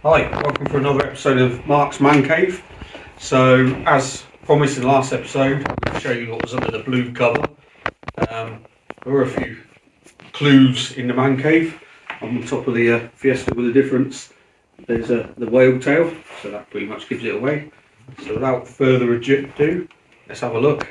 Hi, welcome for another episode of Mark's ManCave. So, as promised in the last episode, I'll show you what was under the blue cover. There were a few clues in the ManCave. On the top of the Fiesta with a difference, there's the whale tail, so that pretty much gives it away. So without further ado, let's have a look.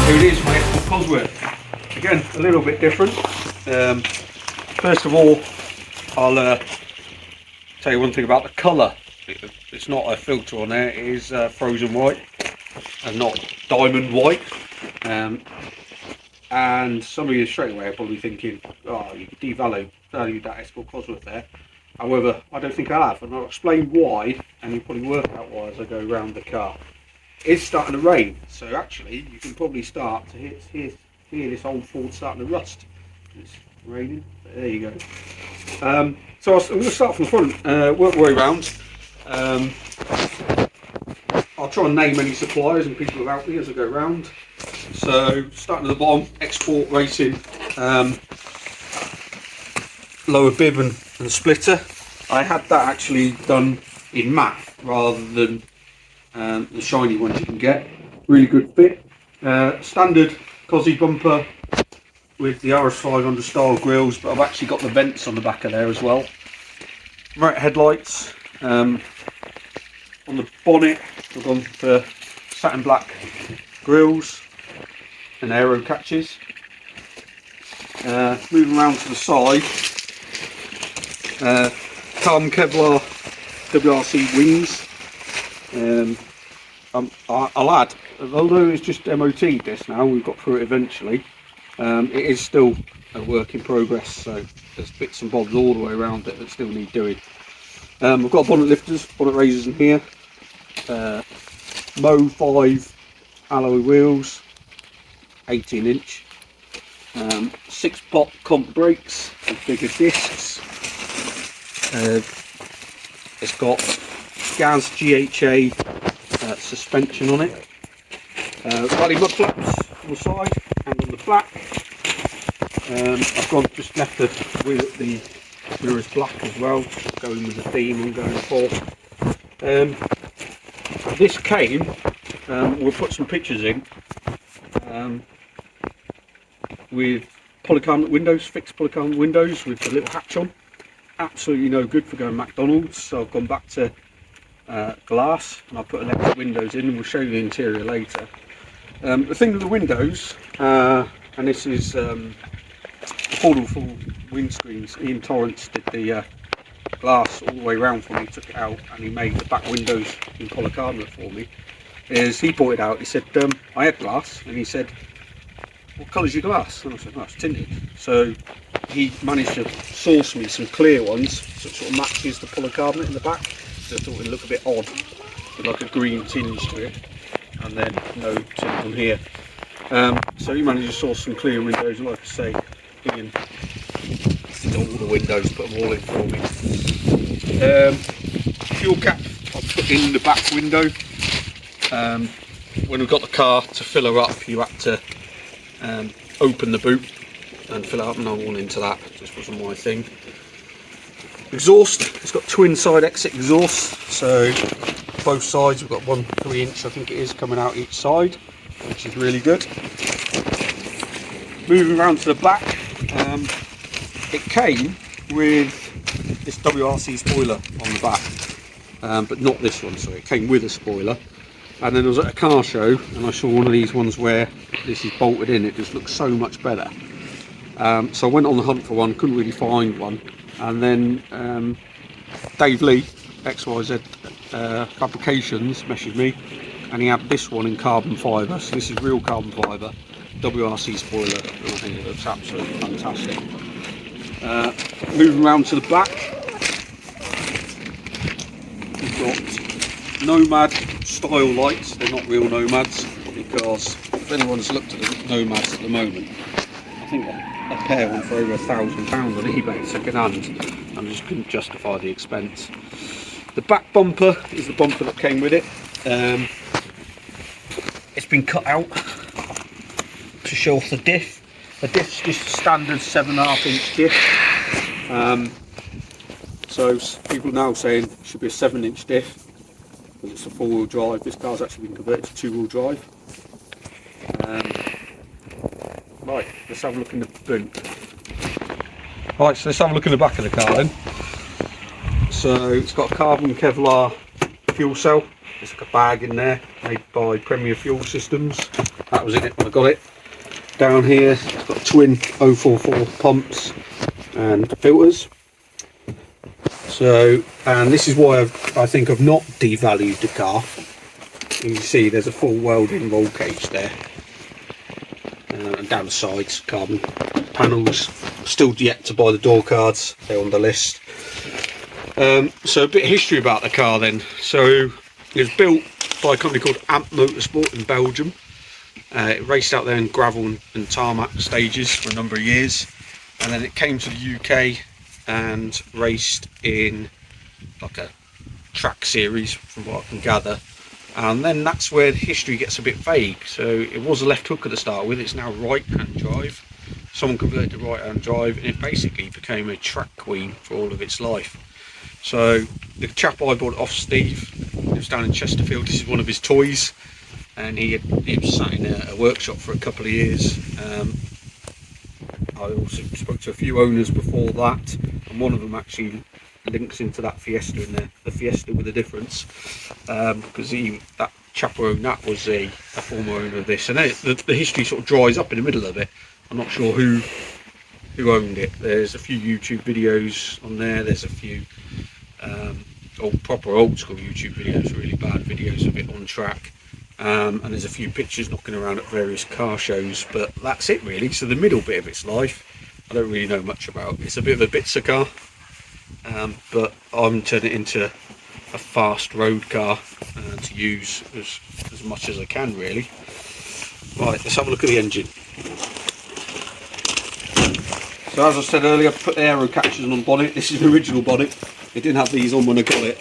Here it is, my Cosworth. Again, a little bit different. First of all, I'll tell you one thing about the colour. It's not a filter on there, it is frozen white and not diamond white. And some of you straight away are probably thinking, oh, you could devalue that Escort Cosworth there. However, I don't think I have, and I'll explain why, and you'll probably work out why as I go around the car. It's starting to rain, so actually you can probably start to hear this old Ford starting to rust. It's raining, but there you go. So I'm going to start from the front, work my way around. I'll try and name any suppliers and people who help me as I go around. So starting at the bottom, Export Racing, lower bib and splitter. I had that actually done in matte rather than the shiny ones you can get. Really good fit. Standard Cosy bumper with the RS500 style grills, but I've actually got the vents on the back of there as well. Right headlights. On the bonnet I've gone for satin black grills and aero catches. Moving around to the side, carbon Kevlar WRC wings. I'll add, although it's just MOT'd this now, we've got through it eventually, it is still a work in progress, so there's bits and bobs all the way around it that still need doing. I've got bonnet lifters, bonnet raisers in here, Mo 5 alloy wheels, 18-inch, 6-pot comp brakes with bigger discs. It's got Gaz GHA suspension on it. Rally mud flaps on the side and on the back. I've just left the mirrors black as well, going with the theme I'm going for. This came, we'll put some pictures in, with polycarbonate windows, fixed polycarbonate windows with the little hatch on. Absolutely no good for going McDonald's, so I've gone back to glass, and I'll put electric windows in, and we'll show you the interior later. The thing with the windows, and this is affordable full windscreens. Ian Torrance did the glass all the way around for me, took it out, and he made the back windows in polycarbonate for me. As he pointed out, he said, I had glass, and he said, what colour's your glass? And I said, oh, it's tinted. So he managed to source me some clear ones, so it sort of matches the polycarbonate in the back. So I thought it would look a bit odd, with like a green tinge to it, and then no tint on here. So he managed to source some clear windows, and like I say, Ian did all the windows, put them all in for me. Fuel cap I put in the back window. When we got the car, to fill her up, you had to open the boot and fill it up, and I went into that, it just wasn't my thing. Exhaust, it's got twin side exit exhaust, so both sides, we've got one 3-inch I think it is coming out each side, which is really good. Moving around to the back, it came with this WRC spoiler on the back, but not this one, so it came with a spoiler. And then I was at a car show and I saw one of these ones where this is bolted in, it just looks so much better. So I went on the hunt for one, couldn't really find one, and then Dave Lee, XYZ Fabrications, messaged me, and he had this one in carbon fibre. So this is real carbon fibre, WRC spoiler, and I think it looks absolutely fantastic. Moving around to the back, we've got Nomad style lights. They're not real Nomads because if anyone's looked at the Nomads at the moment, I think a pair went for over £1,000 on eBay second hand, and just couldn't justify the expense. The back bumper is the bumper that came with it. It's been cut out to show off the diff. The diff's just a standard 7.5 inch diff. So people now saying it should be a 7-inch diff because it's a 4-wheel drive. This car's actually been converted to 2-wheel drive. Right, let's have a look in the boot. Right, so let's have a look in the back of the car then. So it's got a carbon Kevlar fuel cell. There's like a bag in there made by Premier Fuel Systems. That was in it when I got it. Down here it's got twin 044 pumps and filters. So, and this is why I think I've not devalued the car. You can see there's a full welding roll cage there. And down the sides, carbon panels. Still yet to buy the door cards, they're on the list. So a bit of history about the car then. So it was built by a company called Amp Motorsport in Belgium. It raced out there in gravel and tarmac stages for a number of years, and then it came to the UK and raced in like a track series from what I can gather, and then that's where the history gets a bit vague. So it was a left hook at the start with, it's now right hand drive. Someone converted to right hand drive and it basically became a track queen for all of its life. So the chap I bought it off, Steve, he was down in Chesterfield. This is one of his toys, and he was sat in a workshop for a couple of years. I also spoke to a few owners before that, and one of them actually links into that Fiesta in there, the Fiesta with a difference, because that chap who owned that was a former owner of this, and then the history sort of dries up in the middle of it. I'm not sure who owned it. There's a few YouTube videos on there. There's a few proper old school YouTube videos, really bad videos of it on track, and there's a few pictures knocking around at various car shows, but that's it really. So the middle bit of its life I don't really know much about. It's a bit of a bitzer car, but I'm turning it into a fast road car to use as much as I can really. Right, let's have a look at the engine. So as I said earlier, I put the aero catchers on the bonnet. This is the original bonnet. It didn't have these on when I got it.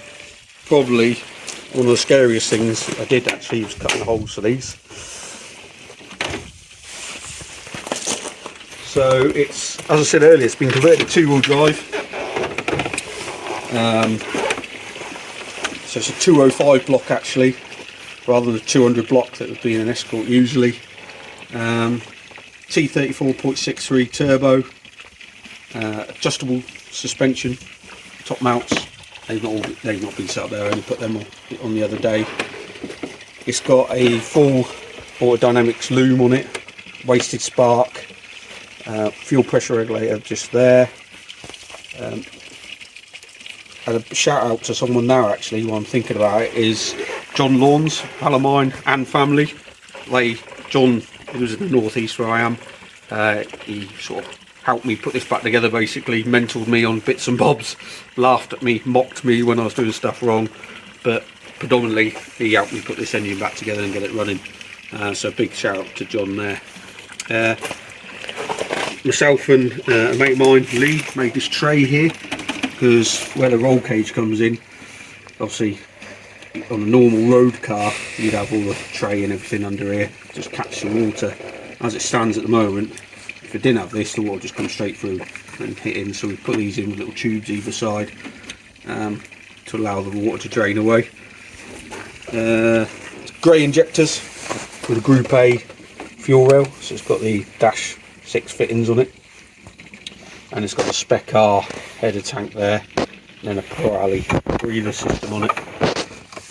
Probably one of the scariest things I did actually was cutting holes for these. So it's, as I said earlier, it's been converted to 2-wheel drive. So it's a 205 block actually, rather than a 200 block that would be in an Escort usually. T34.63 turbo. Adjustable suspension, top mounts. They've not been set up there. I only put them on the other day. It's got a full Autodynamics loom on it, wasted spark, fuel pressure regulator just there. And a shout out to someone now actually, while I'm thinking about it, is John Lawns, pal of mine and family. John, who was in the northeast where I am, he sort of helped me put this back together, basically mentored me on bits and bobs, laughed at me, mocked me when I was doing stuff wrong, but predominantly he helped me put this engine back together and get it running. So big shout out to John there. Myself and a mate of mine, Lee, made this tray here, because where the roll cage comes in, obviously on a normal road car you'd have all the tray and everything under here, just catch the water. As it stands at the moment, if it didn't have this, the water just comes straight through and hit in, so we put these in with little tubes either side to allow the water to drain away. Grey injectors with a Group A fuel rail, so it's got the Dash 6 fittings on it, and it's got the Spec R header tank there, and then a Pirelli breather system on it.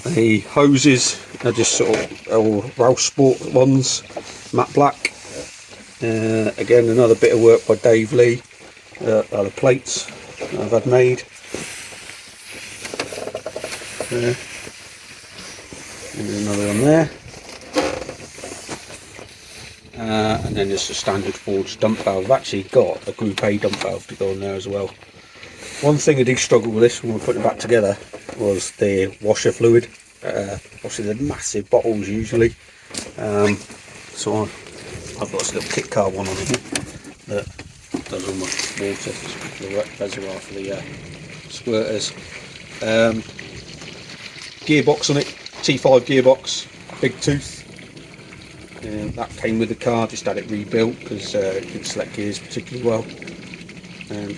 The hoses are just sort of all Roush Sport ones, matte black. Again, another bit of work by Dave Lee. The plates that I've had made. And another one there. And then just a standard forged dump valve. I've actually got a Group A dump valve to go on there as well. One thing I did struggle with this when we put it back together was the washer fluid. Obviously they're massive bottles usually. So I've got this little kit car one on here that does all my water, the reservoir for the squirters. Gearbox on it, T5 gearbox, big tooth. That came with the car, just had it rebuilt because it didn't select gears particularly well. And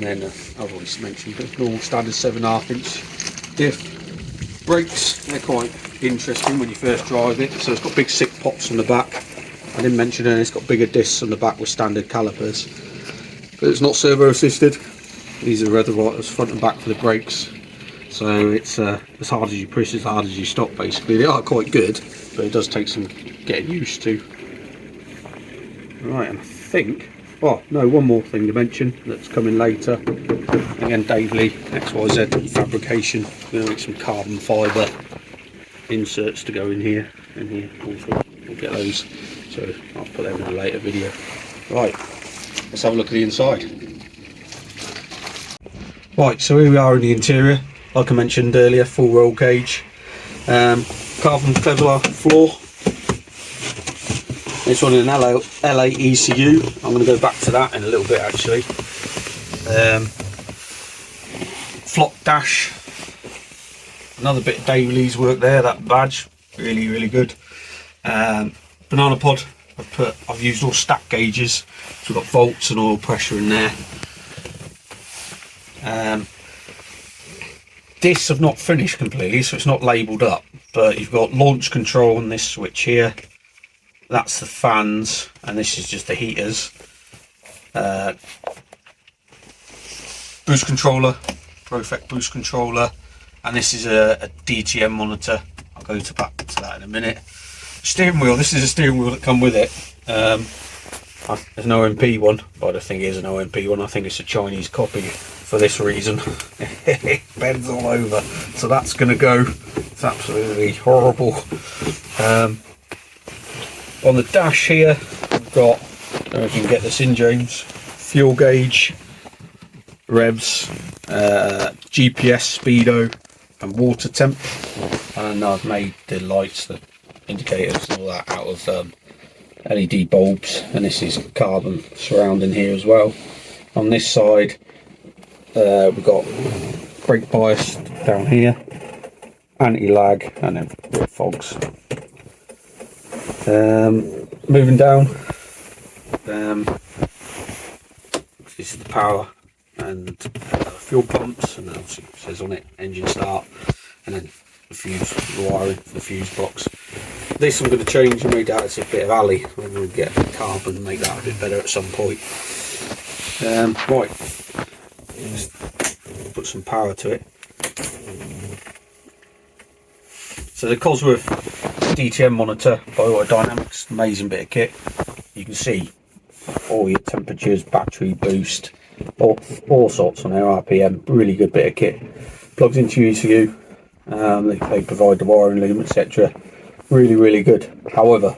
then I've already mentioned the normal standard 7.5 inch diff. Brakes, they're quite interesting when you first drive it. So it's got big 6 pots on the back. I didn't mention it, it's got bigger discs on the back with standard calipers. But it's not servo assisted. These are reservoirs front and back for the brakes. So it's as hard as you push, as hard as you stop basically. They are quite good, but it does take some getting used to. Right, and I think, oh no, one more thing to mention that's coming later. Again, Dave Lee, XYZ Fabrication. We're going to make some carbon fibre inserts to go in here and here. We'll get those, so I'll put them in a later video. Right, let's have a look at the inside. Right, so here we are in the interior. Like I mentioned earlier, full roll cage, carbon Kevlar floor. It's running an LA ECU. I'm going to go back to that in a little bit actually. Flock dash, another bit of Dave Lee's work there. That badge, really good. Banana pod. I've used all stack gauges. So we've got volts and oil pressure in there. This I've not finished completely, so it's not labelled up, but you've got launch control on this switch here. That's the fans, and this is just the heaters. Boost controller, Profect boost controller, and this is a DTM monitor. I'll go back to that in a minute. Steering wheel, this is a steering wheel that come with it. There's an OMP one, but I don't think it is an OMP one. I think it's a Chinese copy for this reason. It bends all over, so that's going to go. It's absolutely horrible. On the dash here, we've got, I don't know if you can get this in, James, fuel gauge, revs, GPS, speedo, and water temp. And I've made the lights, the indicators, and all that out of LED bulbs, and this is carbon surrounding here as well. On this side, we've got brake bias down here, anti-lag, and then fogs. Moving down, this is the power and fuel pumps, and obviously it says on it engine start, and then the fuse, the wiring for the fuse box. This I'm going to change and make that as a bit of alley. I'm going to get carbon and make that a bit better at some point. Right, just put some power to it. So the Cosworth DTM monitor by Auto Dynamics, amazing bit of kit. You can see all your temperatures, battery boost, all sorts on their RPM. Really good bit of kit. Plugs into your ECU. They provide the wiring loom, etc. Really good. However,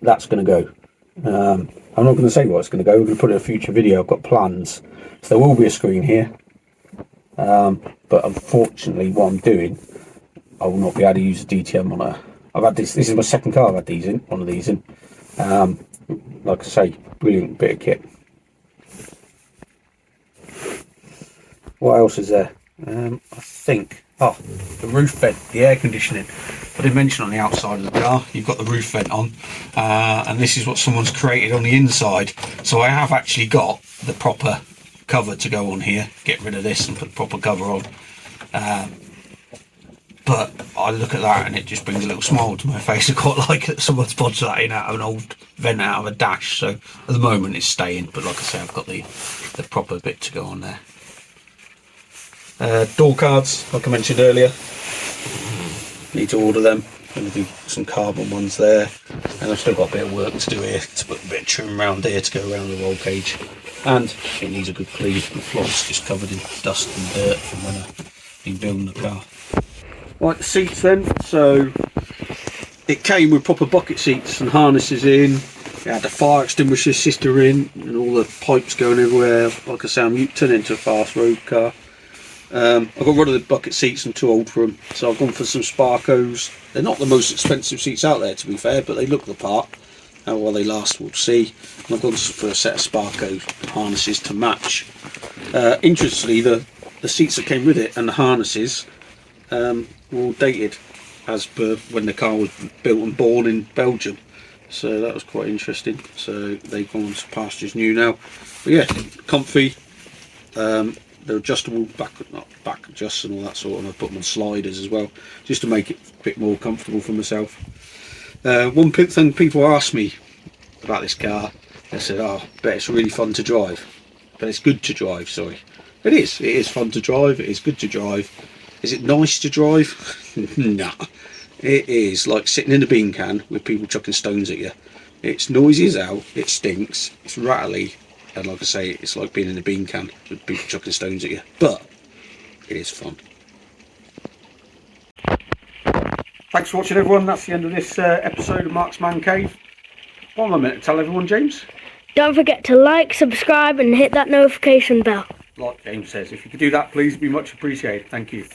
that's going to go. I'm not going to say what it's going to go. We're going to put it in a future video. I've got plans. So there will be a screen here. But unfortunately, what I'm doing, I will not be able to use the DTM monitor. I've had this is my second car I've had these in, one of these in. Like I say, brilliant bit of kit. What else is there? I think, the roof vent, the air conditioning. I did mention on the outside of the car, you've got the roof vent on, and this is what someone's created on the inside. So I have actually got the proper cover to go on here. Get rid of this and put the proper cover on. But I look at that and it just brings a little smile to my face. I quite like it. Someone's bodged that in out of an old vent out of a dash. So at the moment it's staying, but like I say, I've got the proper bit to go on there. Door cards, like I mentioned earlier, need to order them. I'm going to do some carbon ones there, and I've still got a bit of work to do here to put a bit of trim around here to go around the roll cage, and it needs a good clean. The floor's just covered in dust and dirt from when I've been building the car. Right, the seats then, so it came with proper bucket seats and harnesses in. It had the fire extinguisher system in and all the pipes going everywhere. Like I say, I'm turning into a fast road car. I've got rid of the bucket seats, I'm too old for them, so I've gone for some Sparkos. They're not the most expensive seats out there, to be fair, but they look the part. How well they last, we'll see. And I've gone for a set of Sparko harnesses to match. Interestingly, the seats that came with it and the harnesses were all dated as per when the car was built and born in Belgium. So that was quite interesting. So they've gone to pastures new now. But yeah, comfy. They're adjustable, back adjusts and all that sort, and I've put them on sliders as well, just to make it a bit more comfortable for myself. One thing people ask me about this car, they said, "Oh, I bet it's really fun to drive." But it's good to drive, sorry. It is fun to drive, it is good to drive. Is it nice to drive? Nah. It is like sitting in a bean can with people chucking stones at you. It's noisy as hell, it stinks, it's rattly, and like I say, it's like being in a bean can with people chucking stones at you. But it is fun. Thanks for watching, everyone. That's the end of this episode of Mark's Man Cave. What am I meant to tell everyone, James? Don't forget to like, subscribe and hit that notification bell. Like James says, if you could do that, please, it'd be much appreciated. Thank you.